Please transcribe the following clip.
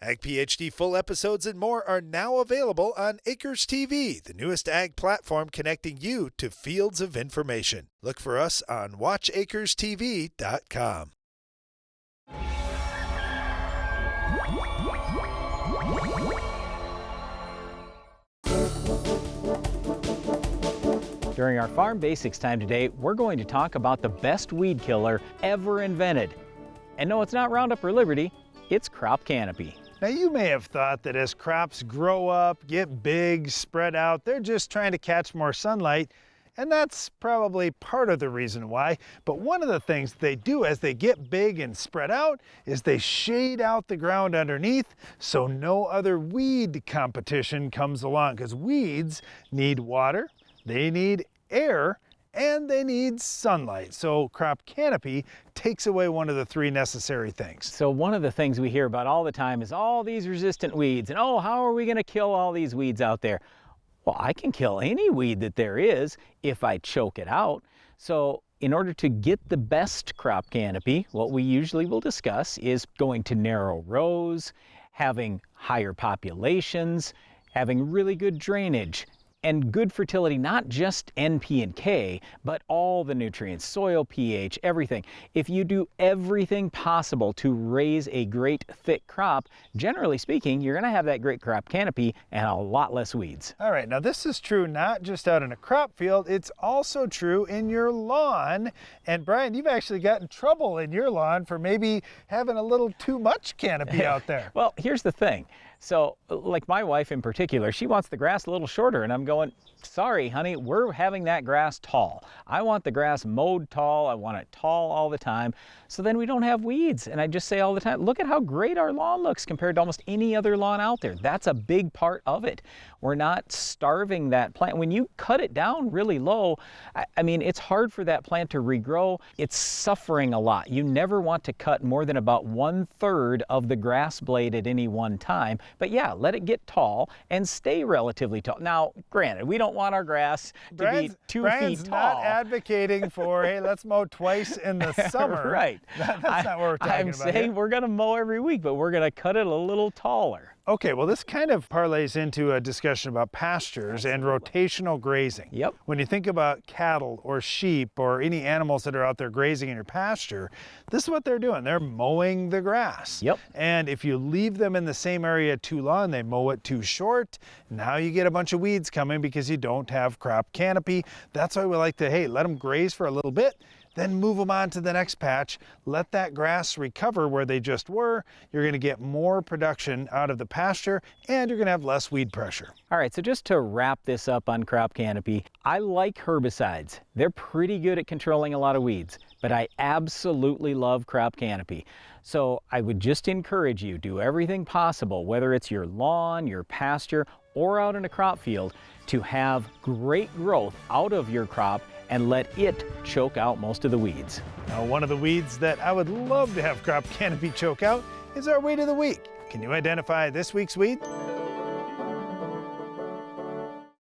Ag PhD full episodes and more are now available on Acres TV, the newest ag platform connecting you to fields of information. Look for us on watchacrestv.com. During our Farm Basics time today, we're going to talk about the best weed killer ever invented. And no, it's not Roundup or Liberty, it's Crop Canopy. Now, you may have thought that as crops grow up, get big, spread out, they're just trying to catch more sunlight, and that's probably part of the reason why. But one of the things they do as they get big and spread out is they shade out the ground underneath so no other weed competition comes along, because weeds need water, they need air, and they need sunlight. So Crop Canopy takes away one of the three necessary things. So one of the things we hear about all the time is all these resistant weeds, and oh, how are we going to kill all these weeds out there? Well, I can kill any weed that there is if I choke it out. So in order to get the best Crop Canopy, what we usually will discuss is going to narrow rows, having higher populations, having really good drainage, and good fertility, not just N, P, and K, but all the nutrients, soil pH, everything. If you do everything possible to raise a great thick crop, generally speaking, you're gonna have that great crop canopy and a lot less weeds. All right, now this is true not just out in a crop field, it's also true in your lawn. And Brian, you've actually got in trouble in your lawn for maybe having a little too much canopy out there. Well, here's the thing. So, like my wife in particular, she wants the grass a little shorter, and I'm going, sorry, honey, we're having that grass tall. I want the grass mowed tall. I want it tall all the time, so then we don't have weeds. And I just say all the time, look at how great our lawn looks compared to almost any other lawn out there. That's a big part of it. We're not starving that plant. When you cut it down really low, I mean, it's hard for that plant to regrow. It's suffering a lot. You never want to cut more than about 1/3 of the grass blade at any one time. But yeah, let it get tall and stay relatively tall. Now, granted, we don't want our grass to be 2 Brian's feet tall. not advocating for, hey, let's mow twice in the summer. Right. That's not what we're talking I'm about saying here. we're going to mow every week, but we're going to cut it a little taller. Okay, well, this kind of parlays into a discussion about pastures and rotational grazing. Yep. When you think about cattle or sheep or any animals that are out there grazing in your pasture, this is what they're doing. They're mowing the grass. Yep. And if you leave them in the same area too long, they mow it too short. Now you get a bunch of weeds coming because you don't have crop canopy. That's why we like to, hey, let them graze for a little bit, then move them on to the next patch. Let that grass recover where they just were. You're going to get more production out of the pasture, and you're going to have less weed pressure. All right, so just to wrap this up on crop canopy, I like herbicides. They're pretty good at controlling a lot of weeds, but I absolutely love crop canopy. So I would just encourage you, do everything possible, whether it's your lawn, your pasture, or out in a crop field, to have great growth out of your crop and let it choke out most of the weeds. Now, one of the weeds that I would love to have crop canopy choke out is our weed of the week. Can you identify this week's weed?